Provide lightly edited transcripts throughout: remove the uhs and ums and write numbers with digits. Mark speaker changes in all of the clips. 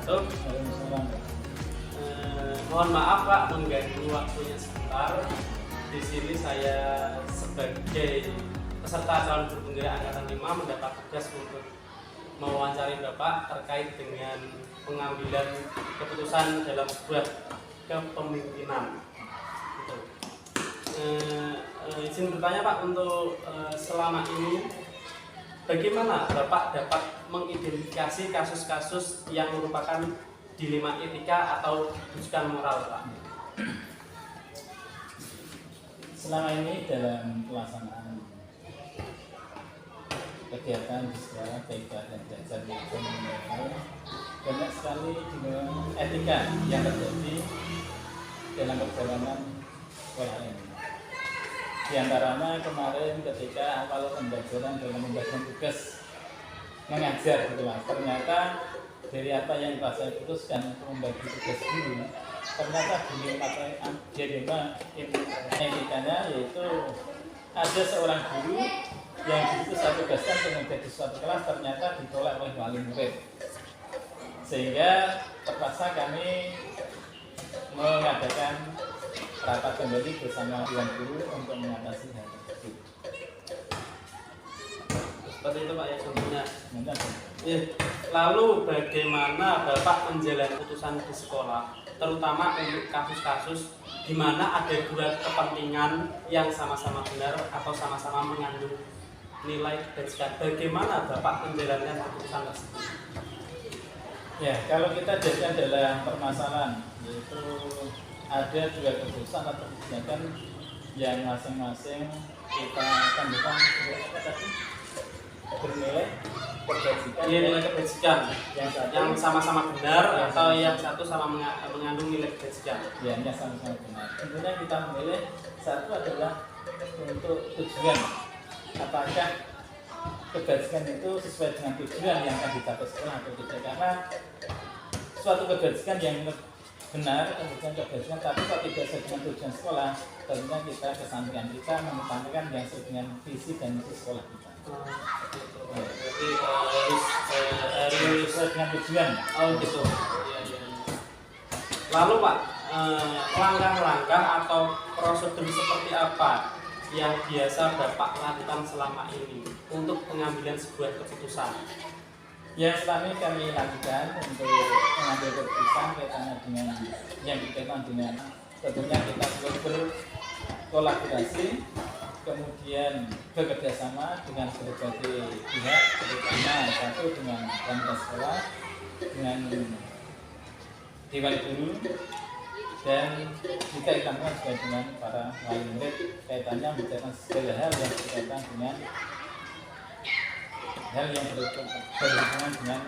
Speaker 1: wabarakatuh.
Speaker 2: Waalaikumsalam.
Speaker 1: Mohon maaf Pak mengganggu waktunya sebentar. Di sini saya sebagai peserta calon guru bendera angkatan 5 mendapat tugas untuk mewawancari Bapak terkait dengan pengambilan keputusan dalam sebuah kepemimpinan. Gitu. Izin bertanya Pak, untuk selama ini bagaimana Bapak dapat mengidentifikasi kasus-kasus yang merupakan dilema etika atau rujukan moral Pak?
Speaker 2: Selama ini dalam pelaksanaan kegiatan di sekolah TK dan belajar maupun banyak sekali dengan etika yang terjadi dalam perjalanan sekolah ini. Di antaranya kemarin ketika awal pembelajaran dalam membagikan tugas mengajar gitu Mas, ternyata dari apa yang telah saya putuskan untuk membagi tugas guru, ternyata dilema etikanya, yaitu ada seorang guru yang disitu saya tugaskan untuk menjadi suatu kelas ternyata ditolak oleh wali murid, sehingga terpaksa kami mengadakan rapat kembali bersama dewan guru untuk mengatasi hal tersebut.
Speaker 1: Seperti itu Pak ya contohnya.
Speaker 2: Ya.
Speaker 1: Lalu bagaimana Bapak menjalani putusan di sekolah, terutama untuk kasus-kasus di mana ada dua kepentingan yang sama-sama benar atau sama-sama mengandung nilai kebajikan. Bagaimana Bapak menjalankan keputusan tersebut?
Speaker 2: Ya, kalau kita jadikan dalam permasalahan, yaitu ada dua keputusan atau kebijakan yang masing-masing kita tambahkan bernilai kebajikan.
Speaker 1: Nilai kebajikan yang sama-sama benar atau yang satu sama mengandung nilai kebajikan.
Speaker 2: Ya, yang sama-sama benar. Tentunya kita memilih satu adalah untuk tujuan. Apakah kebajikan itu sesuai dengan tujuan yang akan dicapai sekolah atau tidak? Karena suatu kebajikan yang benar, kemudian kebajikan, tapi kalau tidak sesuai dengan tujuan sekolah, tentunya kita kesampaian kita mengedepankan yang sesuai dengan visi dan misi sekolah kita.
Speaker 1: Jadi harus
Speaker 2: sesuai dengan tujuan.
Speaker 1: Oh gitu. Lalu Pak, langkah-langkah atau prosedur seperti apa yang biasa Bapak lakukan selama ini untuk pengambilan sebuah keputusan?
Speaker 2: Yang selama ini kami lakukan untuk mengambil keputusan kaitannya dengan yang berkaitan dengan tentunya kita berkolaborasi, kemudian bekerja sama dengan berbagai pihak, terutama satu dengan panitia sekolah, dengan dewan guru, dan juga ditambahkan juga dengan para wali murid kaitannya membicarakan segala hal yang berkaitan dengan hal yang berhubungan dengan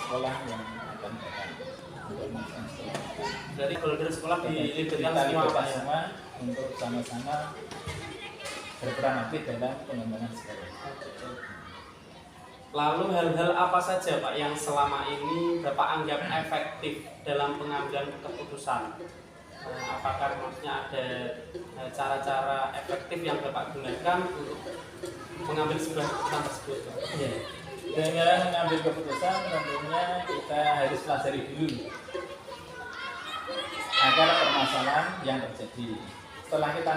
Speaker 2: sekolah yang akan datang untuk melaksanakan sekolah.
Speaker 1: Dari koridor sekolah dilibatkan
Speaker 2: kita semua untuk sama-sama berperan aktif dalam pengembangan sekolah.
Speaker 1: Lalu hal-hal apa saja Pak yang selama ini Bapak anggap efektif dalam pengambilan keputusan? Apakah maksudnya ada cara-cara efektif yang Bapak gunakan untuk mengambil sebuah keputusan tersebut?
Speaker 2: Ya. Dengan mengambil keputusan tentunya kita harus pelajari dulu agar permasalahan yang terjadi. Setelah kita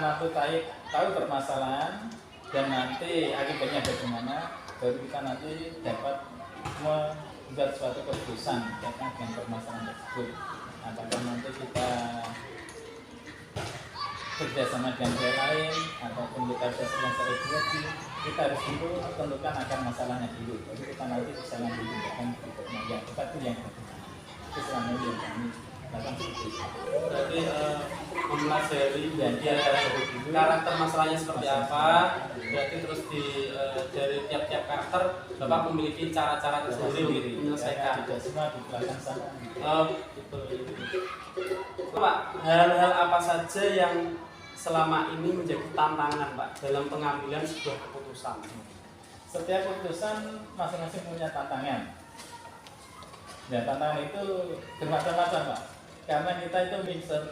Speaker 2: tahu permasalahan dan nanti akibatnya bagaimana, baru kita nanti dapat membuat suatu keputusan terkait dengan permasalahan tersebut. Apakah nanti kita bekerjasama dengan pihak lain ataupun kita bekerjasama secara individu, kita harus dulu tentukan akar masalahnya dulu. Jadi kita nanti bisa ngambil tindakan berikutnya yang tepat itu yang bagaimana. Itu selama ini yang kami lakukan seperti itu.
Speaker 1: Berarti mempelajari
Speaker 2: Dan
Speaker 1: karakter masalahnya seperti apa, berarti terus dari tiap-tiap karakter Bapak memiliki cara-cara tersendiri untuk menyelesaikan.
Speaker 2: Tidak semua dilakukan sama.
Speaker 1: Gitu. Pak, hal-hal apa saja yang selama ini menjadi tantangan Pak dalam pengambilan sebuah keputusan?
Speaker 2: Setiap keputusan masing-masing punya tantangan. Dan tantangan itu bermacam-macam Pak. Karena kita itu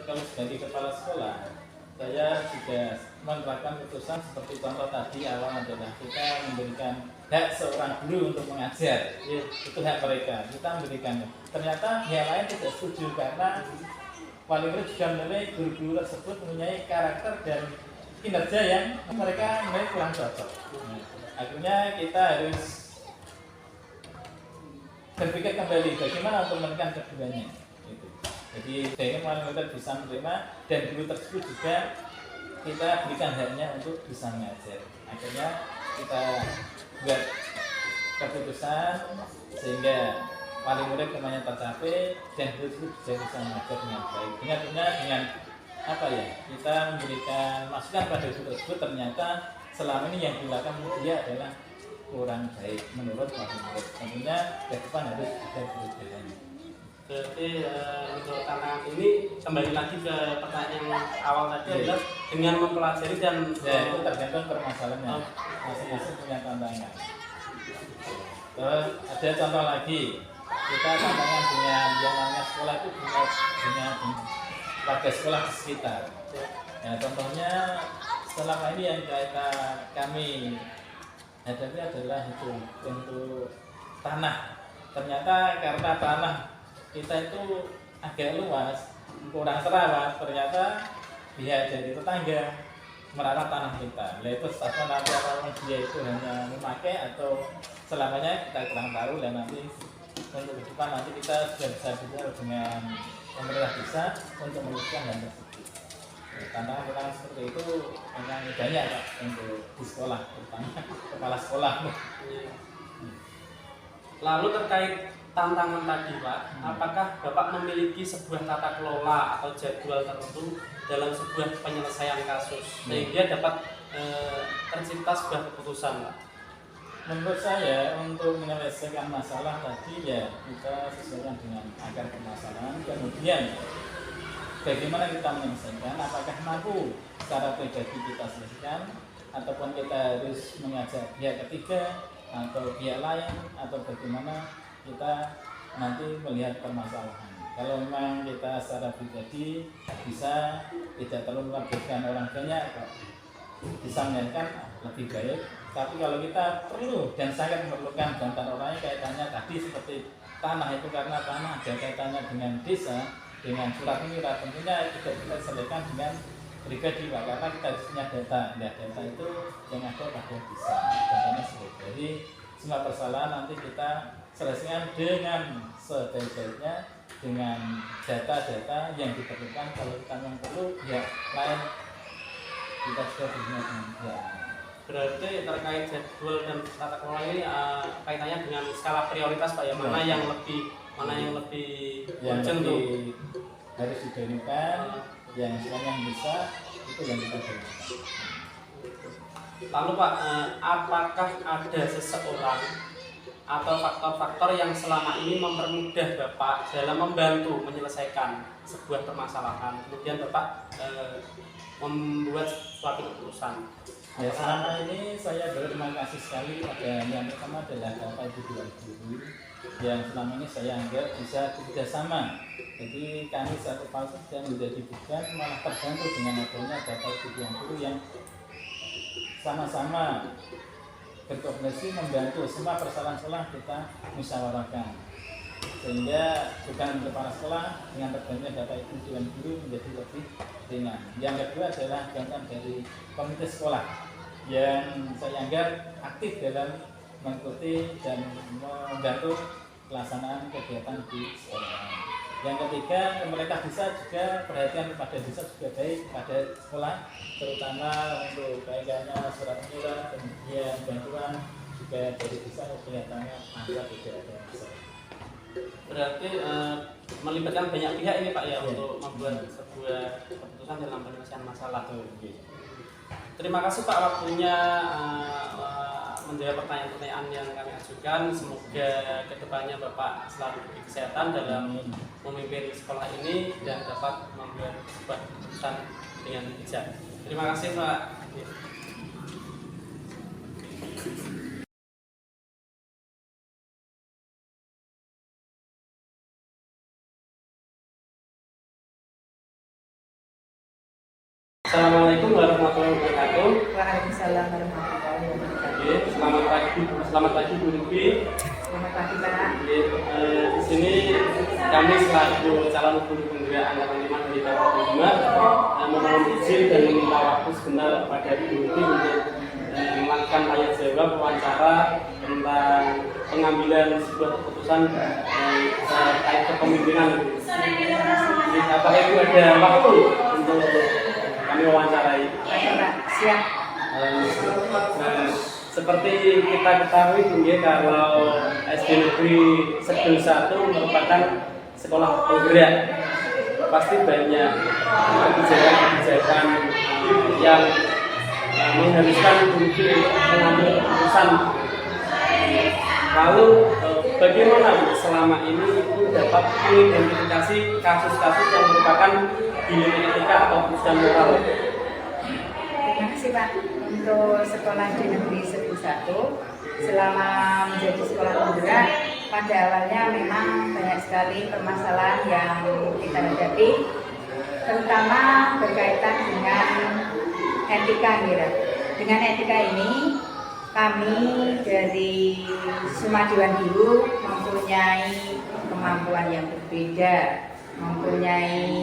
Speaker 2: kalau sebagai kepala sekolah saya juga menerapkan putusan seperti contoh tadi awal adalah kita memberikan hak seorang guru untuk mengajar,
Speaker 1: Iya.
Speaker 2: itu hak mereka, kita memberikannya. Ternyata yang lain tidak setuju karena wali murid juga menilai guru-guru tersebut mempunyai karakter dan kinerja yang mereka menilai kurang cocok. Akhirnya kita harus berpikir kembali bagaimana untuk menekan keduanya. Gitu. Jadi bagaimana murid bisa menerima dan guru tersebut juga kita berikan haknya untuk bisa mengajar. Akhirnya kita buat keputusan sehingga wali murid kemauannya tercapai dan guru tersebut juga bisa mengajar dengan baik. Dengan apa ya? Kita memberikan masukan pada guru tersebut, ternyata selama ini yang dilakukan dia adalah kurang baik menurut wali murid. Tentunya ke depan harus ada perubahan.
Speaker 1: Berarti untuk tantangan ini kembali lagi ke pertanyaan yang awal tadi adalah dengan mempelajari dan
Speaker 2: ya itu tergantung permasalahannya. Masing-masing punya tantangan. Terus ada contoh lagi, kita tantangan dengan yang namanya sekolah itu dengan warga sekolah di sekitar. Ya, contohnya selama ini yang kami hadapi adalah itu untuk tanah. Ternyata karena tanah kita itu agak luas, kurang terawat, ternyata pihak dari tetangga merawat tanah kita. Nah itu statement nanti apakah dia itu hanya memakai atau selamanya kita kurang tahu, dan nanti untuk ke depan nanti kita sudah bisa bicara dengan pemerintah desa untuk meluluskan hal tersebut. Tantangan seperti itu memang banyak Pak untuk di sekolah, terutama kepala sekolah.
Speaker 1: Lalu terkait tantangan tadi Pak, apakah Bapak memiliki sebuah tata kelola atau jadwal tertentu dalam sebuah penyelesaian kasus sehingga dapat tercipta sebuah keputusan Pak?
Speaker 2: Menurut saya untuk menyelesaikan masalah tadi ya kita sesuaikan dengan akar permasalahan, kemudian bagaimana kita menyelesaikan, apakah mampu secara pribadi kita selesaikan ataupun kita harus mengajak pihak ketiga atau pihak lain, atau bagaimana kita nanti melihat permasalahan. Kalau memang kita secara pribadi bisa tidak terlalu melibatkan orang banyak, bisa menyelesaikan lebih baik. Tapi kalau kita perlu dan sangat memerlukan bantuan orangnya, kaitannya tadi seperti tanah itu, karena tanah ada kaitannya dengan desa, dengan surat menyurat, tentunya tidak kita selesaikan dengan pribadi Pak, karena kita harus punya data. Nah, data itu yang ada pada desa, datanya seperti. Jadi semua persoalan nanti kita selesaikan dengan sebaik-baiknya dengan data-data yang diperlukan. Kalau kita yang perlu ya lain kita sudah punya dengan ya.
Speaker 1: Berarti terkait jadwal dan tata kelola ini kaitannya dengan skala prioritas Pak ya, mana yang lebih urgent tuh
Speaker 2: harus didahulukan, yang sekarang bisa itu yang kita dahulukan.
Speaker 1: Lalu Pak, apakah ada seseorang atau faktor-faktor yang selama ini mempermudah Bapak dalam membantu menyelesaikan sebuah permasalahan, kemudian Bapak membuat suatu keputusan?
Speaker 2: Ya, selama ini saya berterima kasih sekali pada yang pertama adalah Bapak Ibu Dewan Guru yang selama ini saya anggap bisa bekerjasama. Jadi kami satu palsu dan menjadi bukan malah terbantu dengan adanya Bapak Ibu Dewan Guru yang sama-sama berkoordinasi membantu semua persoalan sekolah kita musyawarahkan, sehingga bukan kepala sekolah dengan terbantunya Bapak Ibu Dewan Guru menjadi lebih ringan. Yang kedua adalah bantuan dari komite sekolah yang saya anggap aktif dalam mengikuti dan membantu pelaksanaan kegiatan di sekolah. Yang ketiga, pemerintah desa juga perhatian kepada desa juga baik pada sekolah, terutama untuk kaitannya surat menyurat, kemudian bantuan juga dari desa kelihatannya ada tidak ada masalah.
Speaker 1: Berarti melibatkan banyak pihak ini Pak ya, untuk membuat sebuah keputusan dalam penyelesaian masalah. Terima kasih Pak waktunya menjawab pertanyaan-pertanyaan yang kami ajukan. Semoga kedepannya Bapak selalu diberi kesehatan dalam memimpin sekolah ini dan dapat membuat sebuah keputusan dengan bijak. Terima kasih Pak. Assalamualaikum Assalamualaikum warahmatullahi wabarakatuh.
Speaker 3: Waalaikumsalam warahmatullahi wabarakatuh.
Speaker 1: Oke, selamat pagi Bu Ruby.
Speaker 3: Selamat pagi Pak.
Speaker 1: Oke, di sini kami selaku calon guru penggerak angkatan 5 dari Kabupaten Demak memohon izin dan meminta waktu sebentar kepada Bu Ruby untuk melakukan tanya jawab wawancara tentang pengambilan sebuah keputusan terkait kepemimpinan. Jadi, apakah itu ada waktu untuk kami wawancarai?
Speaker 3: Oke Pak, siap.
Speaker 1: Nah, seperti kita ketahui mungkin kalau SD Negeri Sedul 1 merupakan sekolah penggerak, pasti banyak kebijakan-kebijakan yang mengharuskan guru mengambil keputusan. Lalu bagaimana selama ini Ibu dapat mengidentifikasi kasus-kasus yang merupakan dilema etika atau keputusan moral?
Speaker 3: Terima kasih Pak. Untuk sekolah di negeri Sedul 1, selama menjadi sekolah penggerak, pada awalnya memang banyak sekali permasalahan yang kita hadapi, terutama berkaitan dengan etika kira. Dengan etika ini, kami dari Sumadewan Guru mempunyai kemampuan yang berbeda, mempunyai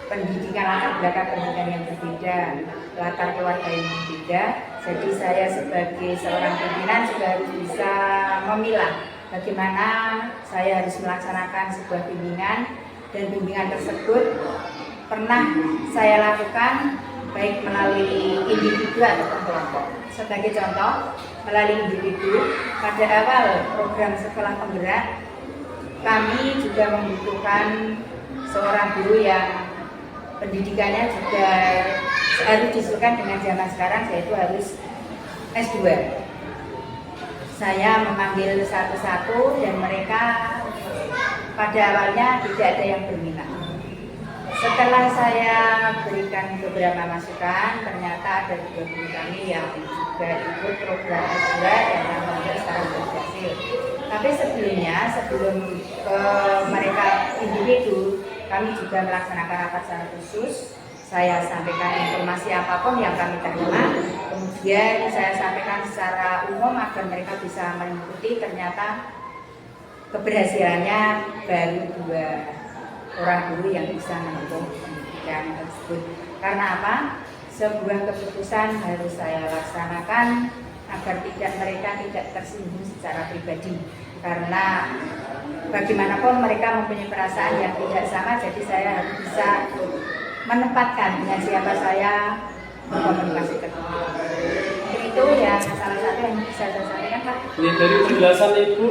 Speaker 3: pendidikan latar belakang pendidikan yang berbeda, latar keluarga yang berbeda. Jadi saya sebagai seorang pimpinan juga harus bisa memilah bagaimana saya harus melaksanakan sebuah bimbingan, dan bimbingan tersebut pernah saya lakukan baik melalui individu ataupun kelompok. Sebagai contoh, melalui individu, pada awal program sekolah penggerak, kami juga membutuhkan seorang guru yang pendidikannya juga harus disesuaikan dengan zaman sekarang, yaitu harus S2. Saya memanggil satu-satu dan mereka pada awalnya tidak ada yang berminat. Setelah saya berikan beberapa masukan, ternyata ada 2 guru kami yang juga ikut program S2 dan alhamdulillah sekarang berhasil. Tapi sebelum mereka individu, kami juga melaksanakan rapat secara khusus. Saya sampaikan informasi apapun yang kami terima, kemudian saya sampaikan secara umum agar mereka bisa mengikuti. Ternyata keberhasilannya baru 2 orang guru yang bisa menempuh pendidikan tersebut. Karena apa? Sebuah keputusan harus saya laksanakan agar mereka tidak tersinggung secara pribadi. Karena bagaimanapun mereka mempunyai perasaan yang tidak sama, jadi saya harus bisa menempatkan dengan siapa saya mengkomunikasikan. Itu yang salah satu yang bisa saya sampaikan Pak.
Speaker 1: Ya, dari penjelasan Ibu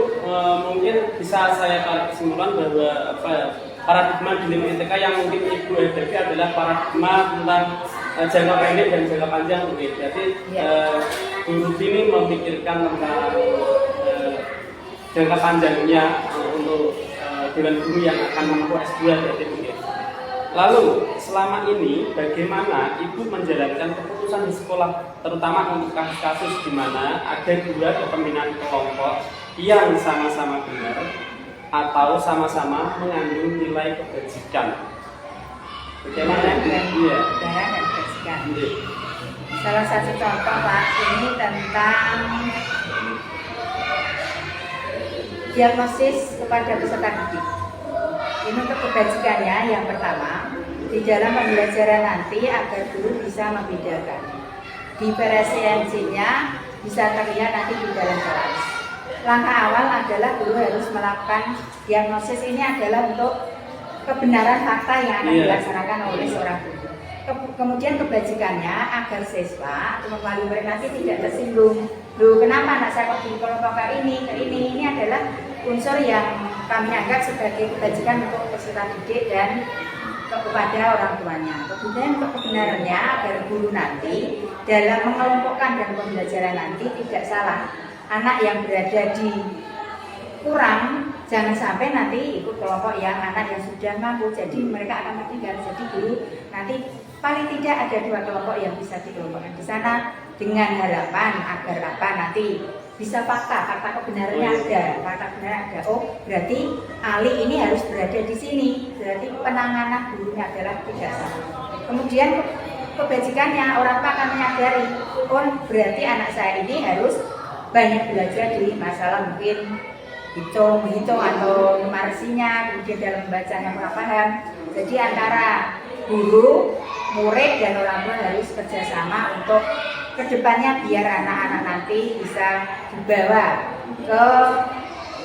Speaker 1: mungkin bisa saya tarik kesimpulan bahwa paradigma dilema etika yang mungkin Ibu hadapi adalah paradigma tentang jangka pendek dan jangka panjang mungkin. Jadi guru ini memikirkan tentang jangka panjangnya untuk dewan guru yang akan menempuh S2 jadi mungkin. Lalu selama ini bagaimana Ibu menjalankan keputusan di sekolah, terutama untuk kasus-kasus di mana ada 2 kepentingan kelompok yang sama-sama benar atau sama-sama mengandung nilai kebajikan? Bagaimana? Iya.
Speaker 3: Kebenaran dan kebajikan. Salah satu contoh Pak, ini tentang diagnosis kepada peserta didik. Ini untuk kebajikannya yang pertama, di dalam pembelajaran nanti agar guru bisa membedakan. Diferensiasinya bisa terlihat nanti di dalam kelas. Langkah awal adalah guru harus melakukan diagnosis. Ini adalah untuk kebenaran fakta yang akan dilaksanakan oleh seorang guru. Kemudian kebajikannya agar siswa atau melalui mereka nanti tidak tersinggung. Loh, kenapa anak saya kok di kelompok ini? Ini adalah unsur yang kami anggap sebagai kebajikan untuk peserta didik dan kepada orang tuanya. Kemudian kebenarannya agar guru nanti dalam mengelompokkan dan pembelajaran nanti tidak salah. Anak yang berada di kurang jangan sampai nanti ikut kelompok yang anak yang sudah mampu, jadi mereka akan tertinggal. Jadi guru nanti paling tidak ada 2 kelompok yang bisa dikelompokkan di sana dengan harapan agar apa nanti bisa fakta kebenarannya ada, fakta kebenaran ada. Oh, berarti Ali ini harus berada di sini. Berarti penanganan gurunya adalah tidak salah. Kemudian kebajikannya orang tua akan menyadari, oh berarti anak saya ini harus banyak belajar di masalah mungkin hitung atau numerasinya, kemudian dalam membacanya kurang paham. Jadi antara guru, murid dan orang tua harus kerjasama untuk kedepannya biar anak-anak nanti bisa dibawa ke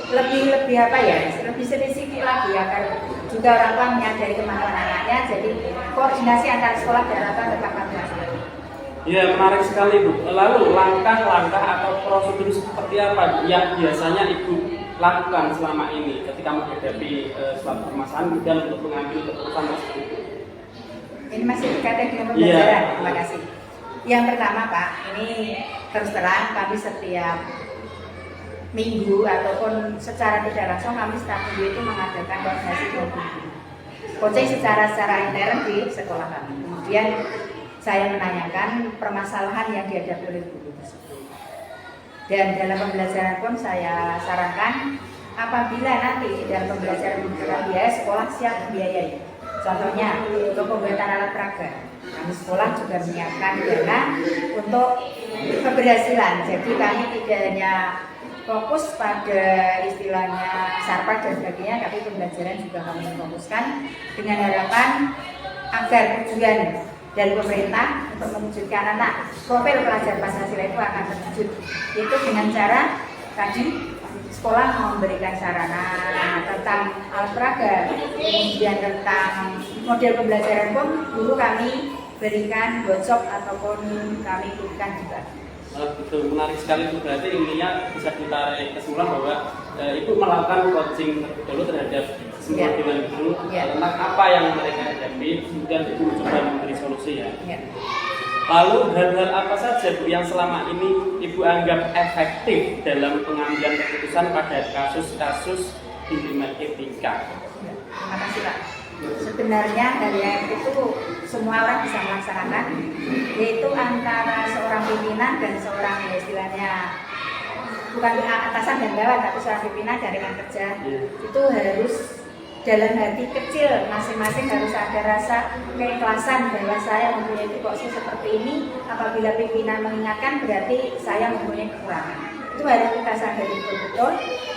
Speaker 3: lebih apa ya, lebih spesifik lagi agar juga orang tua menyadari kemampuan anaknya. Jadi koordinasi antara sekolah dan orang tua tetap kami lakukan.
Speaker 1: Ya, menarik sekali Bu. Lalu langkah-langkah atau prosedur seperti apa yang biasanya Ibu lakukan selama ini ketika menghadapi suatu permasalahan dan untuk mengambil keputusan tersebut?
Speaker 3: Ini masih berkaitan dengan pembelajaran.
Speaker 1: Iya.
Speaker 3: Terima kasih. Yang pertama Pak, ini terus terang kami setiap minggu ataupun secara tidak langsung kami setiap minggu itu mengadakan koordinasi dengan guru. Coaching secara intern di sekolah kami. Kemudian saya menanyakan permasalahan yang dihadapi oleh guru tersebut. Dan dalam pembelajaran pun saya sarankan apabila nanti dalam pembelajaran membutuhkan biaya, sekolah siap membiayai. Contohnya untuk pembuatan alat peraga, kami sekolah juga menyiapkan dana untuk keberhasilan. Jadi kami tidak hanya fokus pada istilahnya sarpat dan sebagainya, tapi pembelajaran juga kami fokuskan dengan harapan agar tujuan dari pemerintah untuk mewujudkan anak profil pelajar Pancasila itu akan terwujud. Itu dengan cara tadi sekolah memberikan sarana tentang alat peraga, kemudian tentang model pembelajaran pun guru kami berikan workshop ataupun kami berikan juga.
Speaker 1: Betul, menarik sekali itu. Berarti intinya bisa ditarik kesimpulan bahwa Ibu melakukan coaching dulu terhadap semua dengan guru tentang apa yang mereka hadapi, kemudian Ibu coba memberi solusi ya. Lalu hal-hal apa saja Bu yang selama ini Ibu anggap efektif dalam pengambilan keputusan pada kasus-kasus dilema etika?
Speaker 3: Terima kasih Pak. Sebenarnya hal yang itu semua orang bisa melaksanakan, yaitu antara seorang pimpinan dan seorang istilahnya bukan atasan dan bawahan, tapi seorang pimpinan dari rekan kerja itu harus dalam hati kecil masing-masing harus ada rasa keikhlasan bahwa saya mempunyai tupoksi seperti ini. Apabila pimpinan mengingatkan berarti saya mempunyai kekurangan. Itu harus kita sadari betul-betul,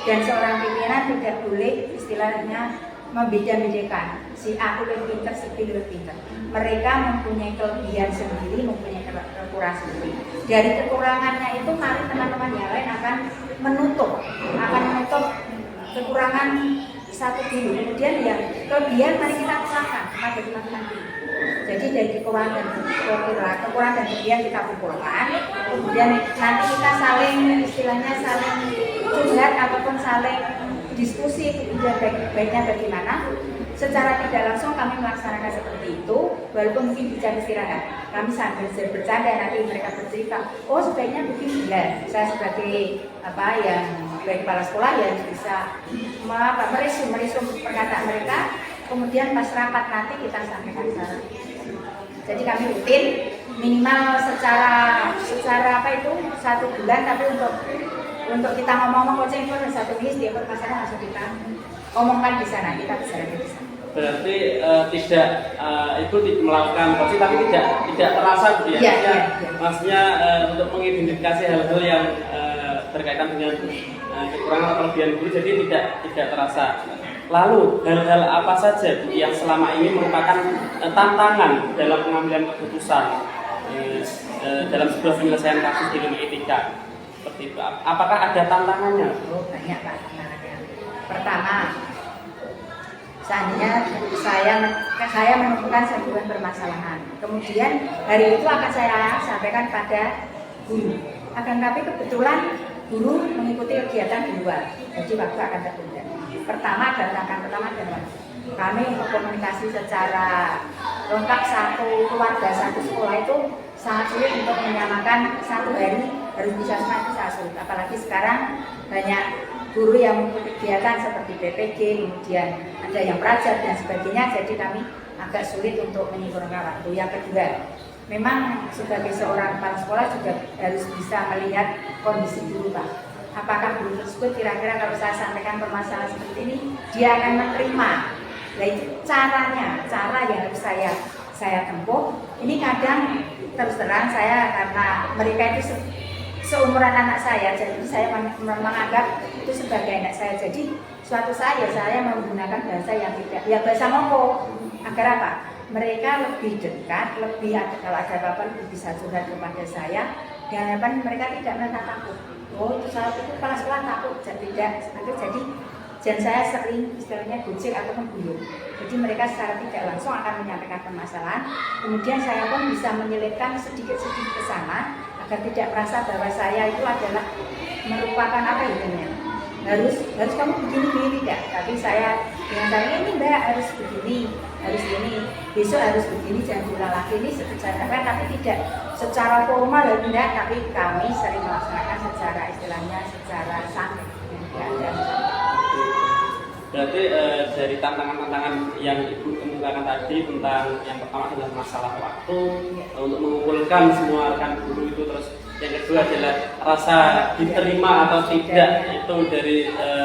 Speaker 3: dan seorang pimpinan tidak boleh istilahnya membeda-bedakan si A lebih pintar, si B lebih pintar. Mereka mempunyai kelebihan sendiri, mempunyai kekurangan sendiri. Dari kekurangannya itu mari teman-teman yang lain akan menutup kekurangan satu dulu, kemudian yang kelebihan mari kita kumpulkan pada teman-teman. Jadi dari kekurangan dan kelebihan kita kumpulkan, kemudian nanti kita saling istilahnya saling curhat ataupun saling diskusi kemudian baiknya bagaimana. Secara tidak langsung kami melaksanakan seperti itu, walaupun mungkin di jam istirahat kami sambil bercanda, nanti mereka bercerita, oh sebaiknya begini. Ya, saya sebagai baik kepala sekolah ya bisa merisum perkataan mereka, kemudian pas rapat nanti kita sampaikan saran. Jadi kami rutin minimal secara 1 bulan, tapi untuk kita ngomong coaching itu ada 1 minggu, setiap permasalahan langsung kita omongkan di sana, kita bisa di sana.
Speaker 1: Berarti Ibu melakukan coaching tapi tidak terasa gitu ya?
Speaker 3: Iya.
Speaker 1: Maksudnya untuk mengidentifikasi hal-hal yang berkaitan dengan kekurangan atau kelebihan guru, jadi tidak terasa. Lalu hal-hal apa saja Bu yang selama ini merupakan tantangan dalam pengambilan keputusan dalam sebuah penyelesaian kasus dilema etika? Seperti itu. Apakah ada tantangannya?
Speaker 3: Oh, banyak Pak tantangannya. Pertama, seandainya saya menemukan sebuah permasalahan, kemudian hari itu akan saya sampaikan pada guru. Akan tapi kebetulan guru mengikuti kegiatan di luar, jadi waktu akan tertunda. Pertama adalah kami untuk komunikasi secara lengkap satu keluarga, satu sekolah itu sangat sulit untuk menyamakan satu hari harus bisa semua, itu sangat sulit. Apalagi sekarang banyak guru yang mengikuti kegiatan seperti PPG, kemudian ada yang prajar dan sebagainya, jadi kami agak sulit untuk menyinkronkan waktu. Yang kedua, memang sebagai seorang kepala sekolah juga harus bisa melihat kondisi guru Pak. Apakah guru tersebut kira-kira kalau saya sampaikan permasalahan seperti ini dia akan menerima? Nah itu cara yang harus saya saya tempuh. Ini kadang terus terang saya karena mereka itu seumuran anak saya, jadi saya menganggap itu sebagai anak saya. Jadi suatu saat ya saya menggunakan bahasa yang tidak, ya bahasa Moko, agar apa? Mereka lebih dekat, lebih kalau ada apa-apa lebih bisa curhat kepada saya. Dan harapan mereka tidak merasa takut. Oh itu saat itu kelas-kelas takut, tidak itu jadi. Dan saya sering istilahnya gojek ataupun guyur. Jadi mereka secara tidak langsung akan menyampaikan permasalahan. Kemudian saya pun bisa menyelipkan sedikit-sedikit ke sana agar tidak merasa bahwa saya itu adalah merupakan apa ya, harus kamu begini tidak. Tapi saya dengan cara ini mbak harus begini, harus ini, besok harus begini, jangan diulang lagi. Ini secara tapi tidak secara formal ya tidak. Tapi kami sering melaksanakan secara istilahnya secara santai.
Speaker 1: Berarti dari tantangan-tantangan yang Ibu kemukakan tadi tentang yang pertama adalah masalah waktu untuk mengumpulkan semua rekan guru itu, terus yang kedua adalah rasa diterima atau tidak itu dari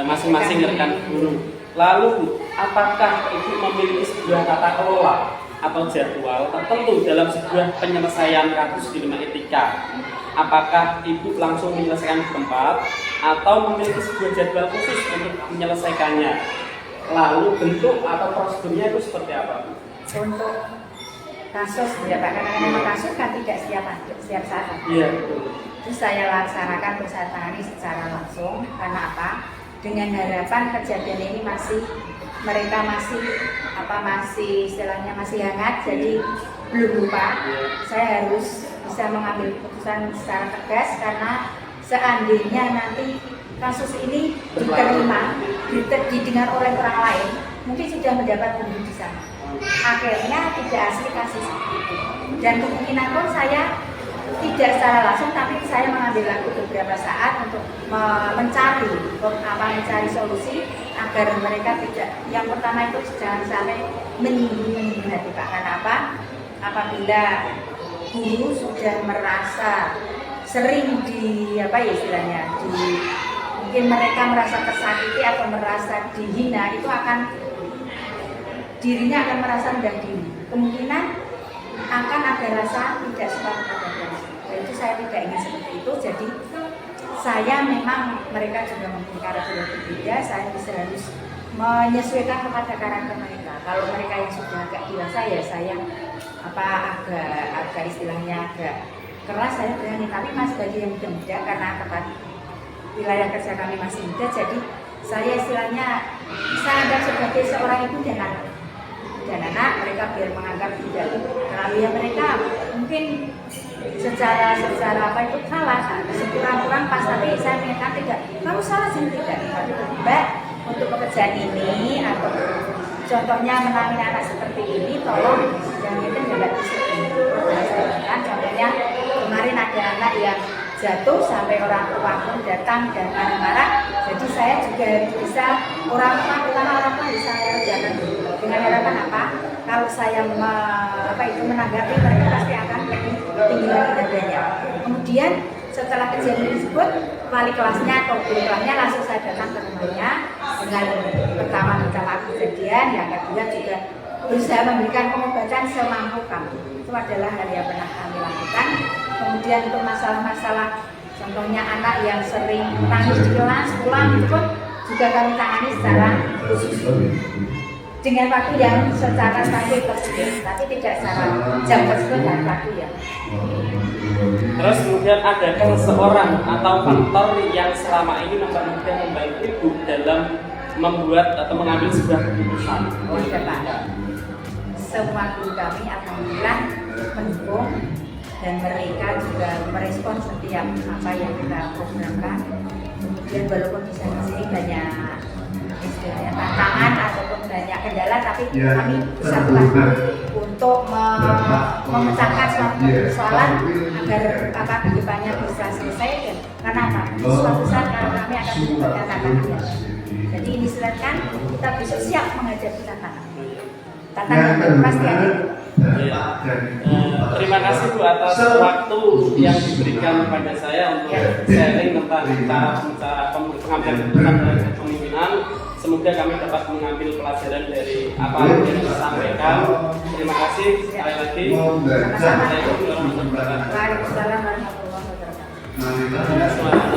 Speaker 1: masing-masing rekan guru. Lalu apakah Ibu memiliki sebuah tata kelola atau jadwal tertentu dalam sebuah penyelesaian kasus dilema etika? Apakah Ibu langsung menyelesaikan di tempat atau memiliki sebuah jadwal khusus untuk menyelesaikannya? Lalu bentuk atau prosedurnya itu seperti apa?
Speaker 3: Untuk kasus, ya Pak, karena kasus kan tidak setiap saat.
Speaker 1: Iya, betul.
Speaker 3: Itu saya laksanakan, saya tangani secara langsung. Karena apa? Dengan harapan kejadian ini mereka masih istilahnya masih hangat, jadi belum lupa. Saya harus bisa mengambil keputusan secara tegas karena seandainya nanti kasus ini diterima, didengar oleh orang lain, mungkin sudah mendapat bukti di sana. Akhirnya tidak asli kasus itu. Dan kemungkinan pun saya tidak secara langsung, tapi saya mengambil waktu beberapa saat untuk mencari solusi agar mereka tidak. Yang pertama itu jangan sampai menyinggung hati Pak. Karena apa? Apabila guru sudah merasa sering mungkin mereka merasa tersakiti atau merasa dihina, itu dirinya akan merasa rendah diri. Kemungkinan akan ada rasa tidak suka kepada diri. Dan itu saya tidak ingin seperti itu. Jadi saya memang mereka juga mempunyai karakter yang berbeda. Saya bisa harus menyesuaikan kepada karakter mereka. Kalau mereka yang sudah agak dewasa ya saya agak istilahnya agak keras saya berani. Tapi mas bagi yang muda karena tempat wilayah kerja kami masih muda, jadi saya istilahnya saya anggap sebagai seorang ibu dan anak mereka biar menganggap tidak terlalu ya mereka mungkin secara apa itu salah sekurang-kurang pas, tapi saya mengingatkan tidak kamu salah sih tidak mbak untuk pekerjaan ini atau contohnya menangani anak seperti ini tolong jangan itu tidak disiplin. Contohnya kemarin ada anak yang jatuh sampai orang tua pun datang dan marah-marah, jadi saya juga bisa orang tua bisa saya jangan dengan harapan apa? Kalau saya menanggapi mereka pasti akan lebih tinggi lagi harganya. Kemudian setelah kejadian tersebut, wali kelasnya atau guru kelasnya langsung saya datang ke rumahnya dengan pertama minta maaf kejadian, yang kedua juga berusaha memberikan pengobatan semampu kami. Itu adalah hal yang pernah kami lakukan. Kemudian untuk masalah-masalah contohnya anak yang sering nangis di kelas pulang itu pun juga kami tangani secara khusus dengan waktu yang secara stabil tersebut, tapi tidak secara jam tersebut dan waktu ya.
Speaker 1: Terus kemudian adakah seorang atau faktor yang selama ini mempermudah membantu Ibu dalam membuat atau mengambil sebuah keputusan?
Speaker 3: Oh iya Pak, semua guru kami alhamdulillah mendukung dan mereka juga merespon setiap apa yang kita programkan. Kemudian walaupun di sini banyak istilahnya tantangan ataupun banyak kendala, tapi kami bisa untuk memecahkan suatu persoalan agar kehidupannya bisa selesai. Dan karena apa? Suatu saat kami akan mendapatkan tantangan. Jadi ini silakan kita besok siap menghadapi tantangan. Tantangan pasti ada.
Speaker 1: Terima kasih Bu atas waktu yang diberikan kepada saya untuk sharing tentang cara pengambilan keputusan dalam kepemimpinan. Semoga kami dapat mengambil pelajaran dari apa yang disampaikan. Terima kasih sekali lagi. Assalamualaikum warahmatullahi wabarakatuh.
Speaker 3: Waalaikumsalam warahmatullahi wabarakatuh.